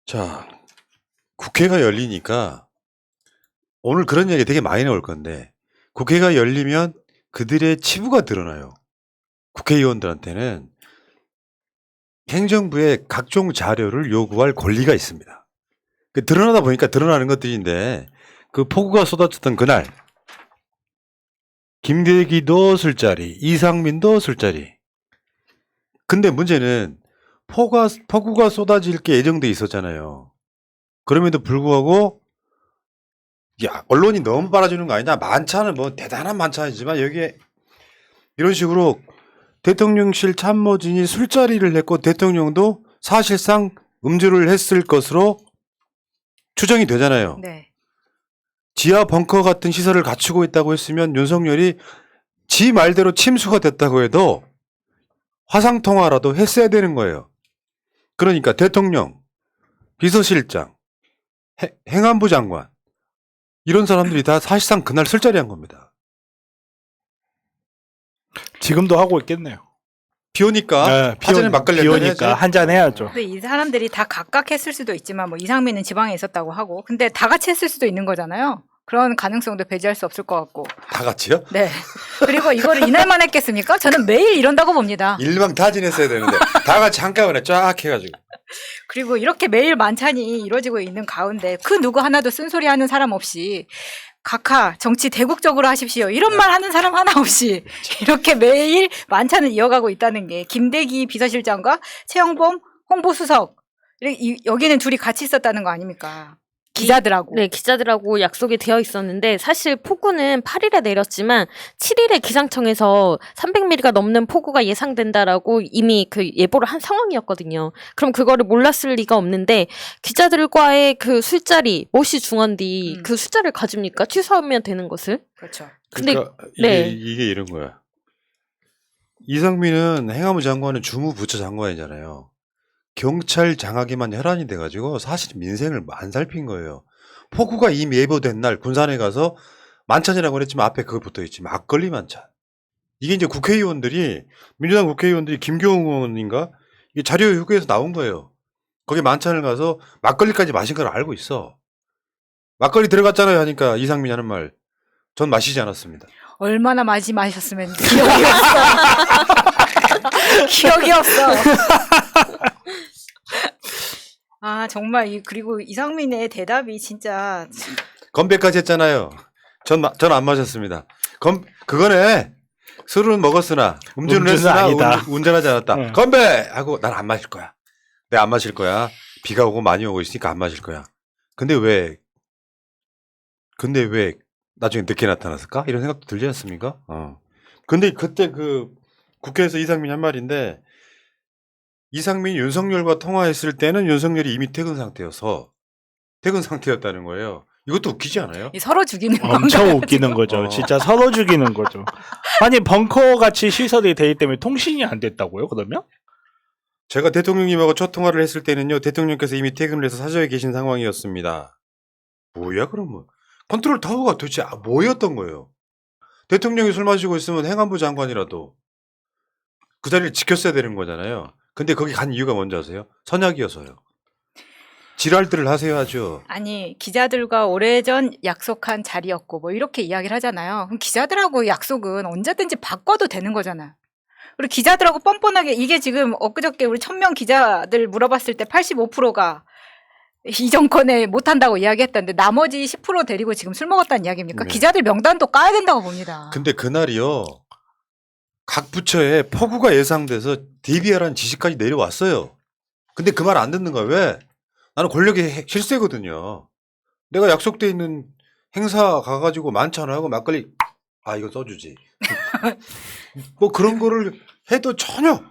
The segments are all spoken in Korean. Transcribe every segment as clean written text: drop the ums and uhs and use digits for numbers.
자, 국회가 열리니까 오늘 그런 얘기 되게 많이 나올 건데 국회가 열리면 그들의 치부가 드러나요. 국회의원들한테는 행정부의 각종 자료를 요구할 권리가 있습니다. 드러나다 보니까 드러나는 것들인데 그 폭우가 쏟아졌던 그날 김대기도 술자리, 이상민도 술자리. 근데 문제는 폭우가 쏟아질 게 예정돼 있었잖아요. 그럼에도 불구하고 야, 언론이 너무 빨아주는 거 아니냐? 만찬은 뭐 대단한 만찬이지만 여기에 이런 식으로 대통령실 참모진이 술자리를 했고 대통령도 사실상 음주를 했을 것으로 추정이 되잖아요. 네. 지하 벙커 같은 시설을 갖추고 있다고 했으면 윤석열이 지 말대로 침수가 됐다고 해도 화상통화라도 했어야 되는 거예요. 그러니까 대통령, 비서실장, 행안부 장관 이런 사람들이 다 사실상 그날 술자리한 겁니다. 지금도 하고 있겠네요. 비 오니까 화전에 막걸리 비 한잔 해야지. 오니까 한잔 해야죠. 근데 이 사람들이 다 각각 했을 수도 있지만 뭐 이상민은 지방에 있었다고 하고 근데 다 같이 했을 수도 있는 거잖아요. 그런 가능성도 배제할 수 없을 것 같고. 다 같이요? 네. 그리고 이거를 이날만 했겠습니까? 저는 매일 이런다고 봅니다. 일망타진했어야 되는데 다 같이 한꺼번에 쫙 해가지고. 그리고 이렇게 매일 만찬이 이루어지고 있는 가운데 그 누구 하나도 쓴소리 하는 사람 없이 각하 정치 대국적으로 하십시오. 이런 말 하는 사람 하나 없이 이렇게 매일 만찬을 이어가고 있다는 게 김대기 비서실장과 최영범 홍보수석 여기는 둘이 같이 있었다는 거 아닙니까? 기자들하고. 네, 기자들하고 약속이 되어 있었는데 사실 폭우는 8일에 내렸지만 7일에 기상청에서 300mm가 넘는 폭우가 예상된다라고 이미 그 예보를 한 상황이었거든요. 그럼 그거를 몰랐을 리가 없는데 기자들과의 그 술자리 무엇이 중한디 그 숫자를 가집니까? 취소하면 되는 것을. 그렇죠. 근데 그러니까 네. 이게 이런 거야. 이상민은 행안부 장관은 주무부처 장관이잖아요. 경찰 장악에만 혈안이 돼가지고 사실 민생을 안 살핀 거예요. 폭우가 이미 예보된 날 군산에 가서 만찬이라고 그랬지만 앞에 그거 붙어있지. 막걸리 만찬. 이게 이제 국회의원들이 민주당 국회의원들이 김교웅 의원인가 이게 자료 요구에서 나온 거예요. 거기 만찬을 가서 막걸리까지 마신 걸 알고 있어. 막걸리 들어갔잖아요 하니까 이상민이 하는 말. 전 마시지 않았습니다. 얼마나 많이 마셨으면 기억이 없어. 기억이 없어. 아 정말 그리고 이상민의 대답이 진짜 건배까지 했잖아요. 전 안 마셨습니다. 그거네. 술은 먹었으나 음주는 했으나 아니다. 운전하지 않았다. 네. 건배! 하고 난 안 마실 거야. 내가 안 마실 거야. 비가 오고 많이 오고 있으니까 안 마실 거야. 근데 왜 나중에 늦게 나타났을까? 이런 생각도 들지 않습니까? 근데 그때 그 국회에서 이상민이 한 말인데 이상민이 윤석열과 통화했을 때는 윤석열이 이미 퇴근 상태였다는 거예요. 이것도 웃기지 않아요? 서로 죽이는 건가요? 엄청 웃기는 거죠. 진짜 서로 죽이는 거죠. 아니 벙커 같이 시설이 돼 있기 때문에 통신이 안 됐다고요? 그러면? 제가 대통령님하고 첫 통화를 했을 때는요. 대통령께서 이미 퇴근을 해서 사저에 계신 상황이었습니다. 뭐야 그러면? 컨트롤 타워가 도대체 뭐였던 거예요? 대통령이 술 마시고 있으면 행안부 장관이라도 그 자리를 지켰어야 되는 거잖아요. 근데 거기 간 이유가 뭔지 아세요? 선약이어서요. 지랄들을 하세요 하죠. 아니 기자들과 오래전 약속한 자리였고 뭐 이렇게 이야기를 하잖아요. 그럼 기자들하고 약속은 언제든지 바꿔도 되는 거잖아요. 그리고 기자들하고 뻔뻔하게 이게 지금 엊그저께 우리 1000명 기자들 물어봤을 때 85%가 이 정권에 못한다고 이야기했다는데 나머지 10% 데리고 지금 술 먹었다는 이야기입니까? 네. 기자들 명단도 까야 된다고 봅니다. 근데 그날이요. 각 부처에 폭우가 예상돼서 대비하라는 지시까지 내려왔어요. 근데 그 말 안 듣는 거야. 왜? 나는 권력의 실세거든요. 내가 약속돼 있는 행사 가가지고 만찬하고 막걸리 이거 써주지. 뭐 그런 거를 해도 전혀.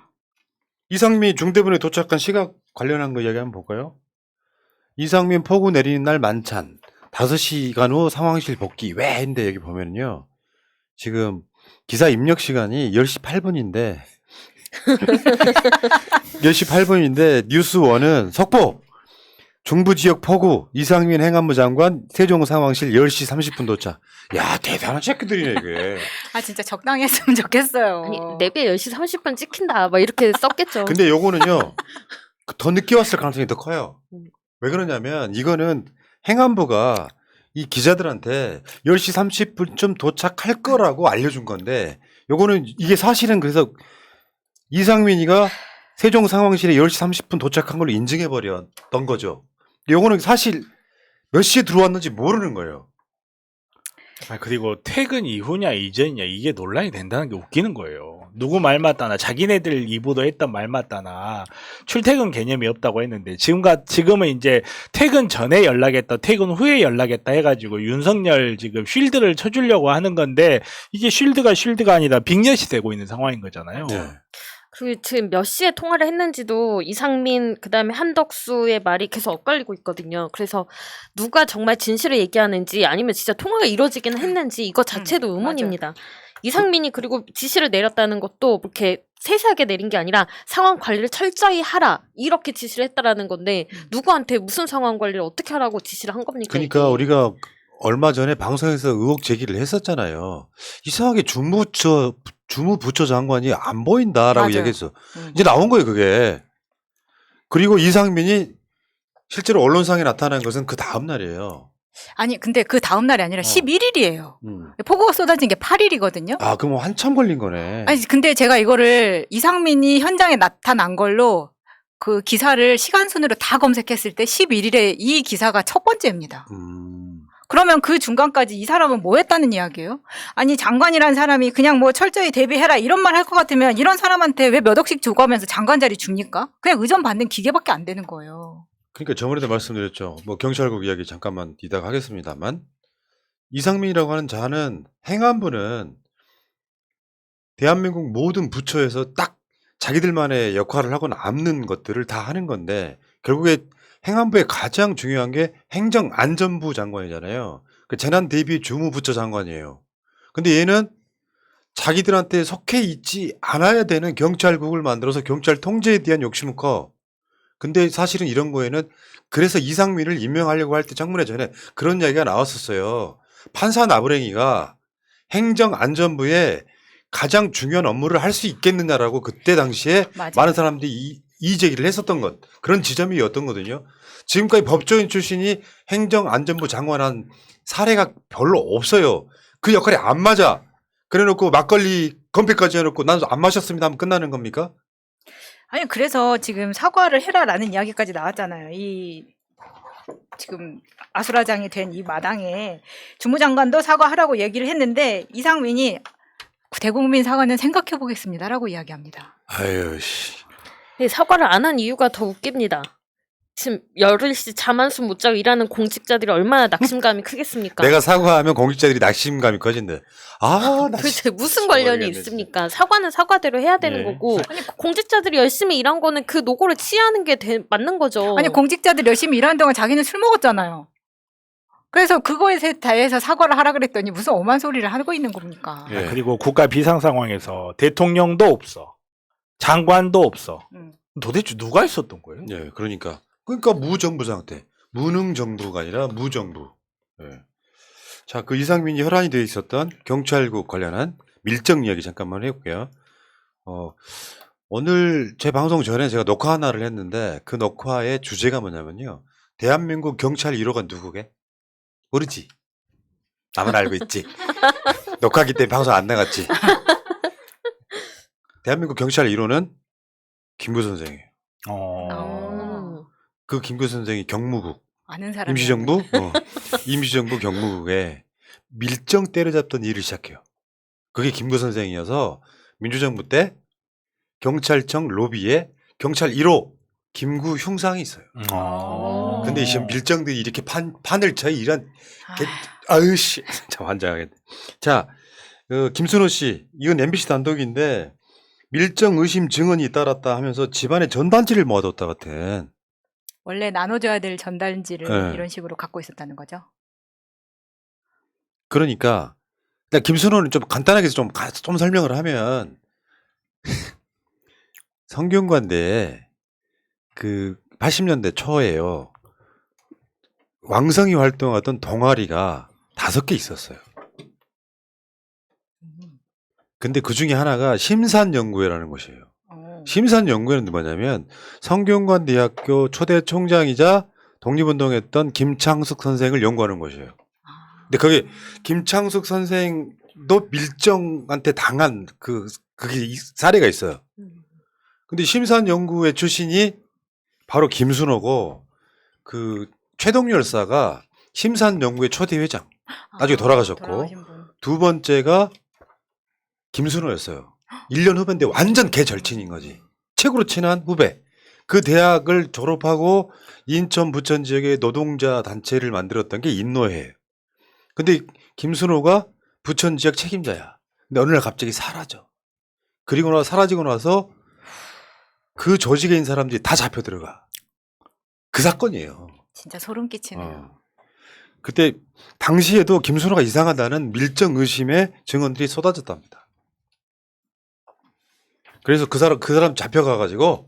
이상민 중대본에 도착한 시각 관련한 거 이야기 한번 볼까요? 이상민 폭우 내리는 날 만찬 5시간 후 상황실 복귀 왜 했는데 여기 보면요. 지금 기사 입력 시간이 10시 8분인데 10시 8분인데 뉴스원은 속보 중부지역 폭우 이상민 행안부 장관 세종 상황실 10시 30분 도착. 야 대단한 체크들이네 이게. 아 진짜 적당히 했으면 좋겠어요. 아니, 내비에 10시 30분 찍힌다 막 이렇게 썼겠죠. 근데 요거는요 더 늦게 왔을 가능성이 더 커요. 왜 그러냐면 이거는 행안부가 이 기자들한테 10시 30분쯤 도착할 거라고 알려준 건데 요거는 이게 사실은 그래서 이상민이가 세종상황실에 10시 30분 도착한 걸로 인증해버렸던 거죠. 요거는 사실 몇 시에 들어왔는지 모르는 거예요. 그리고 퇴근 이후냐 이전이냐 이게 논란이 된다는 게 웃기는 거예요. 누구 말 맞다나 자기네들 입으로 했던 말 맞다나 출퇴근 개념이 없다고 했는데 지금은 이제 퇴근 전에 연락했다 퇴근 후에 연락했다 해가지고 윤석열 지금 쉴드를 쳐주려고 하는 건데 이게 쉴드가 아니라 빅엿이 되고 있는 상황인 거잖아요. 네. 그리고 지금 몇 시에 통화를 했는지도 이상민 그다음에 한덕수의 말이 계속 엇갈리고 있거든요. 그래서 누가 정말 진실을 얘기하는지 아니면 진짜 통화가 이루어지긴 했는지 이거 자체도 의문입니다. 이상민이 그리고 지시를 내렸다는 것도 이렇게 세세하게 내린 게 아니라 상황 관리를 철저히 하라 이렇게 지시를 했다라는 건데 누구한테 무슨 상황 관리를 어떻게 하라고 지시를 한 겁니까? 그러니까 이게? 우리가 얼마 전에 방송에서 의혹 제기를 했었잖아요. 이상하게 주무부처 장관이 안 보인다라고 맞아요. 얘기했어. 이제 나온 거예요, 그게. 그리고 이상민이 실제로 언론상에 나타난 것은 그 다음 날이에요. 아니 근데 그 다음 날이 아니라 11일이에요. 폭우가 쏟아진 게 8일이거든요. 아, 그럼 한참 걸린 거네. 아니 근데 제가 이거를 이상민이 현장에 나타난 걸로 그 기사를 시간 순으로 다 검색했을 때 11일에 이 기사가 첫 번째입니다. 그러면 그 중간까지 이 사람은 뭐 했다는 이야기예요? 아니 장관이란 사람이 그냥 뭐 철저히 대비해라 이런 말 할 것 같으면 이런 사람한테 왜 몇 억씩 주고 하면서 장관 자리 줍니까? 그냥 의전 받는 기계밖에 안 되는 거예요. 그러니까 저번에도 말씀드렸죠. 뭐 경찰국 이야기 잠깐만 이따가 하겠습니다만 이상민이라고 하는 자는 행안부는 대한민국 모든 부처에서 딱 자기들만의 역할을 하고 남는 것들을 다 하는 건데 결국에 행안부의 가장 중요한 게 행정안전부 장관이잖아요. 그 재난 대비 주무부처 장관이에요. 근데 얘는 자기들한테 속해 있지 않아야 되는 경찰국을 만들어서 경찰 통제에 대한 욕심은 커. 근데 사실은 이런 거에는 그래서 이상민을 임명하려고 할 때 청문회 전에 그런 이야기가 나왔었어요. 판사 나부랭이가 행정안전부에 가장 중요한 업무를 할 수 있겠느냐라고 그때 당시에 맞아요. 많은 사람들이 이의 제기를 했었던 것 그런 지점이었던 거거든요. 지금까지 법조인 출신이 행정안전부 장관한 사례가 별로 없어요. 그 역할이 안 맞아. 그래놓고 막걸리 건배까지 해놓고 난 안 마셨습니다 하면 끝나는 겁니까? 아니 그래서 지금 사과를 해라라는 이야기까지 나왔잖아요. 이 지금 아수라장이 된 이 마당에 주무장관도 사과하라고 얘기를 했는데 이상민이 대국민 사과는 생각해 보겠습니다라고 이야기합니다. 아유 씨. 사과를 안 한 이유가 더 웃깁니다. 지금 열흘씩 잠 한숨 못 자고 일하는 공직자들이 얼마나 낙심감이 크겠습니까? 내가 사과하면 공직자들이 낙심감이 커진대. 아, 나 도대체 무슨 관련이 모르겠네, 있습니까? 사과는 사과대로 해야 되는 네. 거고 공직자들이 열심히 일한 거는 그 노고를 치하는 게 맞는 거죠. 아니 공직자들 열심히 일하는 동안 자기는 술 먹었잖아요. 그래서 그거에 대해서 사과를 하라 그랬더니 무슨 엄한 소리를 하고 있는 겁니까? 예. 그리고 국가 비상 상황에서 대통령도 없어. 장관도 없어. 도대체 누가 있었던 거예요? 예, 그러니까 무정부 상태, 무능 정부가 아니라 무정부. 예. 자, 그 이상민이 혈안이 되어 있었던 경찰국 관련한 밀정 이야기 잠깐만 해볼게요. 오늘 제 방송 전에 제가 녹화 하나를 했는데 그 녹화의 주제가 뭐냐면요. 대한민국 경찰 1호가 누구게? 모르지. 나만 알고 있지. 녹화기 때문에 방송 안 나갔지. 대한민국 경찰 1호는 김구 선생이에요. 그 김구 선생이 경무국. 아는 사람 임시정부? 임시정부 경무국에 밀정 때려잡던 일을 시작해요. 그게 김구 선생이어서 민주정부 때 경찰청 로비에 경찰 1호 김구 흉상이 있어요. 근데 이 밀정들이 이렇게 판을 쳐 이런 아유 씨, 참 환장하겠네. 자, 김순호 씨, 이건 MBC 단독인데 밀정 의심 증언이 따랐다 하면서 집안에 전단지를 모아뒀다 같은. 원래 나눠줘야 될 전단지를 네. 이런 식으로 갖고 있었다는 거죠. 그러니까 김순호는 좀 간단하게 좀 설명을 하면 성균관대에 그 80년대 초에요. 왕성이 활동하던 동아리가 5개 있었어요. 근데 그 중에 하나가 심산연구회라는 곳이에요. 심산연구회는 뭐냐면 성균관대학교 초대 총장이자 독립운동했던 김창숙 선생을 연구하는 것이에요. 근데 거기 김창숙 선생도 밀정한테 당한 그게 사례가 있어요. 근데 심산연구회 출신이 바로 김순호고 그 최동열 열사가 심산연구회 초대 회장. 나중에 돌아가셨고 돌아가신 분. 두 번째가 김순호였어요. 1년 후배인데 완전 개절친인 거지. 최고로 친한 후배. 그 대학을 졸업하고 인천 부천 지역의 노동자 단체를 만들었던 게 인노회예요. 근데 김순호가 부천 지역 책임자야. 근데 어느 날 갑자기 사라져. 사라지고 나서 그 조직에 있는 사람들이 다 잡혀 들어가. 그 사건이에요. 진짜 소름 끼치네요. 그때 당시에도 김순호가 이상하다는 밀정 의심의 증언들이 쏟아졌답니다. 그래서 그 사람 잡혀가가지고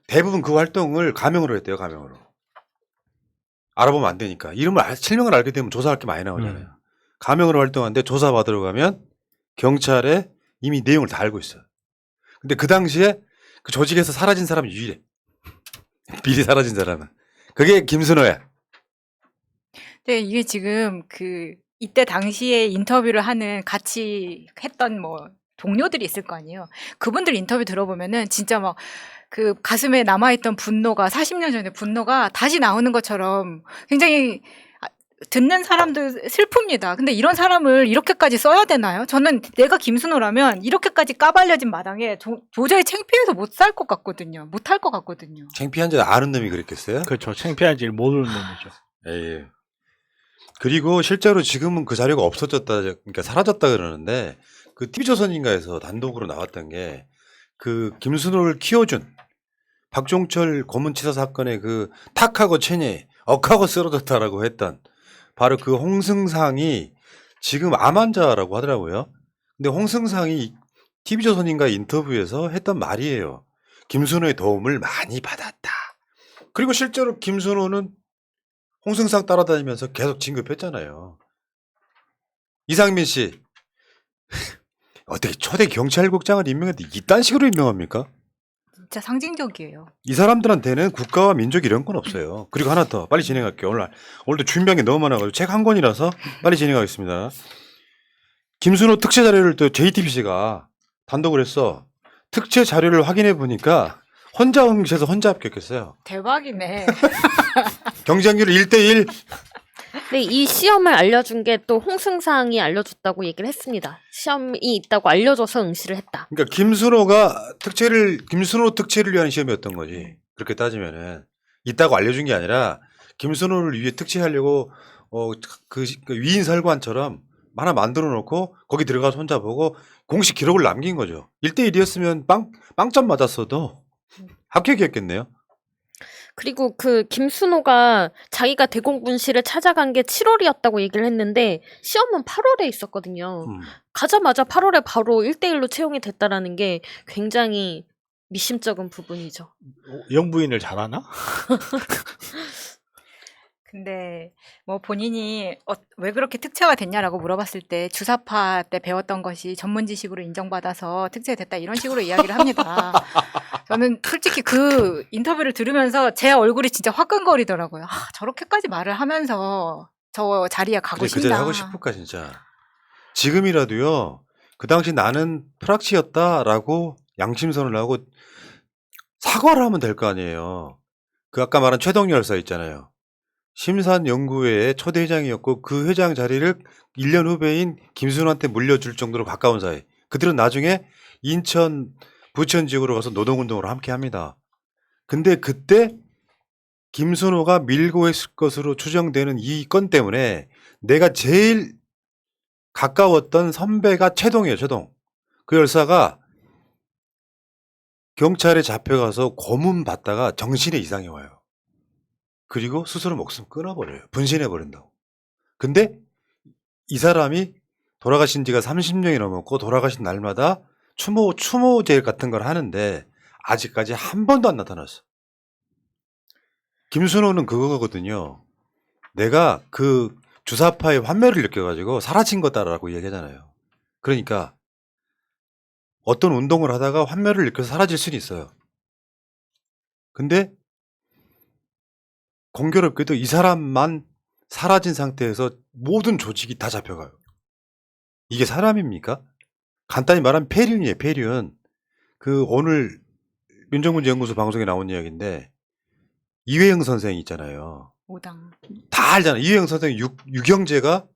대부분 그 활동을 가명으로 했대요. 가명으로. 알아보면 안 되니까. 실명을 알게 되면 조사할 게 많이 나오잖아요. 가명으로 활동하는데 조사받으러 가면 경찰에 이미 내용을 다 알고 있어요. 근데 그 당시에 그 조직에서 사라진 사람이 유일해. 미리 사라진 사람은. 그게 김순호야. 근데 이게 지금 이때 당시에 인터뷰를 하는 같이 했던 동료들이 있을 거 아니에요. 그분들 인터뷰 들어보면은 진짜 막 그 가슴에 남아있던 분노가 40년 전의 분노가 다시 나오는 것처럼 굉장히 듣는 사람도 슬픕니다. 근데 이런 사람을 이렇게까지 써야 되나요? 저는 내가 김순호라면 이렇게까지 까발려진 마당에 도저히 창피해서 못 살 것 같거든요. 못 할 것 같거든요. 창피한 줄 아는 놈이 그랬겠어요? 그렇죠. 창피한지를 모르는 놈이죠. 에이. 그리고 실제로 지금은 그 자료가 없어졌다, 그러니까 사라졌다 그러는데 그 TV조선인가에서 단독으로 나왔던 게 그 김순호를 키워준 박종철 고문치사 사건의 그 탁하고 체니 억하고 쓰러졌다라고 했던 바로 그 홍승상이 지금 암 환자라고 하더라고요. 근데 홍승상이 TV조선인가 인터뷰에서 했던 말이에요. 김순호의 도움을 많이 받았다. 그리고 실제로 김순호는 홍승상 따라다니면서 계속 진급했잖아요. 이상민 씨. 어떻게 초대 경찰국장을 임명했는데 이딴 식으로 임명합니까? 진짜 상징적이에요. 이 사람들한테는 국가와 민족 이런 건 없어요. 그리고 하나 더 빨리 진행할게요. 오늘도 준비한 게 너무 많아가지고 책 한 권이라서 빨리 진행하겠습니다. 김순호 특채 자료를 또 JTBC가 단독을 했어. 특채 자료를 확인해 보니까 혼자 응시해서 혼자 합격했어요. 대박이네. 경쟁률 1대1. 네, 이 시험을 알려준 게 또 홍승상이 알려줬다고 얘기를 했습니다. 시험이 있다고 알려줘서 응시를 했다. 그러니까 김순호 특채를 위한 시험이었던 거지. 그렇게 따지면은 있다고 알려준 게 아니라 김순호를 위해 특채하려고 그 위인 설관처럼 하나 만들어 놓고 거기 들어가서 혼자 보고 공식 기록을 남긴 거죠. 1대1이었으면 빵점 맞았어도 합격이었겠네요. 그리고 그 김순호가 자기가 대공분실을 찾아간 게 7월이었다고 얘기를 했는데 시험은 8월에 있었거든요. 가자마자 8월에 바로 1대1로 채용이 됐다라는 게 굉장히 미심쩍은 부분이죠. 영부인을 잘하나? 근데 본인이 왜 그렇게 특채가 됐냐라고 물어봤을 때 주사파 때 배웠던 것이 전문 지식으로 인정받아서 특채됐다 이런 식으로 이야기를 합니다. 저는 솔직히 그 인터뷰를 들으면서 제 얼굴이 진짜 화끈거리더라고요. 저렇게까지 말을 하면서 저 자리에 가고 그래, 그 자리 싶나. 하고 싶을까 진짜. 지금이라도요. 그 당시 나는 프락치였다라고 양심선을 하고 사과를 하면 될 거 아니에요. 그 아까 말한 최동열 열사 있잖아요. 심산연구회의 초대 회장이었고 그 회장 자리를 1년 후배인 김순호한테 물려줄 정도로 가까운 사이. 그들은 나중에 인천 부천 지역으로 가서 노동운동을 함께 합니다. 근데 그때 김순호가 밀고 했을 것으로 추정되는 이 건 때문에 내가 제일 가까웠던 선배가 최동이에요. 최동. 그 열사가 경찰에 잡혀가서 고문 받다가 정신에 이상이 와요. 그리고 스스로 목숨 끊어버려요. 분신해버린다고. 근데 이 사람이 돌아가신 지가 30년이 넘었고 돌아가신 날마다 추모제 같은 걸 하는데 아직까지 한 번도 안 나타났어. 김순호는 그거거든요. 내가 그 주사파의 환멸을 느껴가지고 사라진 거다라고 얘기하잖아요. 그러니까 어떤 운동을 하다가 환멸을 느껴서 사라질 수는 있어요. 근데 공교롭게도 이 사람만 사라진 상태에서 모든 조직이 다 잡혀가요. 이게 사람입니까? 간단히 말하면 폐륜이에요, 폐륜. 그 오늘 민정문제연구소 방송에 나온 이야기인데 이회영 선생 있잖아요. 오당. 다 알잖아요. 이회영 선생 유경재가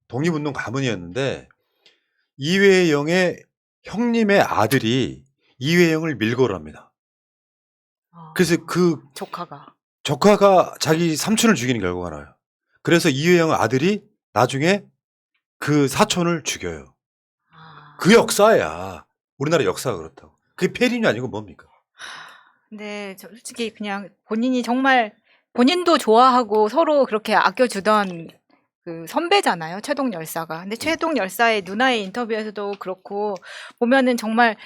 독립운동 가문이었는데 이회영의 형님의 아들이 이회영을 밀고를 합니다. 그래서 그 조카가 자기 삼촌을 죽이는 결과가 나요. 그래서 이회영 아들이 나중에 그 사촌을 죽여요. 그 역사야. 우리나라 역사가 그렇다고. 그게 폐륜이 아니고 뭡니까? 근데 저 솔직히 그냥 본인이 정말 본인도 좋아하고 서로 그렇게 아껴주던 그 선배잖아요. 최동 열사가. 근데 최동 열사의 누나의 인터뷰에서도 그렇고 보면은 정말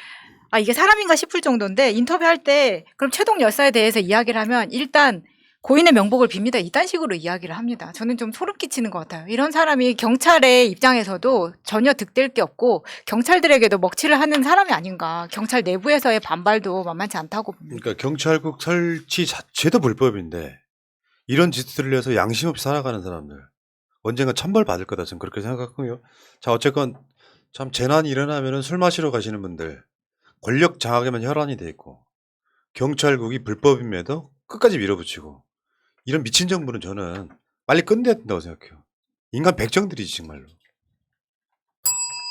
아 이게 사람인가 싶을 정도인데 인터뷰할 때 그럼 최동 열사에 대해서 이야기를 하면 일단 고인의 명복을 빕니다. 이딴 식으로 이야기를 합니다. 저는 좀 소름 끼치는 것 같아요. 이런 사람이 경찰의 입장에서도 전혀 득될 게 없고 경찰들에게도 먹칠을 하는 사람이 아닌가. 경찰 내부에서의 반발도 만만치 않다고 봅니다. 그러니까 경찰국 설치 자체도 불법인데 이런 짓들을 해서 양심 없이 살아가는 사람들 언젠가 천벌 받을 거다 저는 그렇게 생각하고요. 자 어쨌건 참 재난이 일어나면은 술 마시러 가시는 분들 권력 장악에만 혈안이 돼 있고 경찰국이 불법임에도 끝까지 밀어붙이고 이런 미친 정부는 저는 빨리 끝내야 된다고 생각해요. 인간 백정들이지 정말로.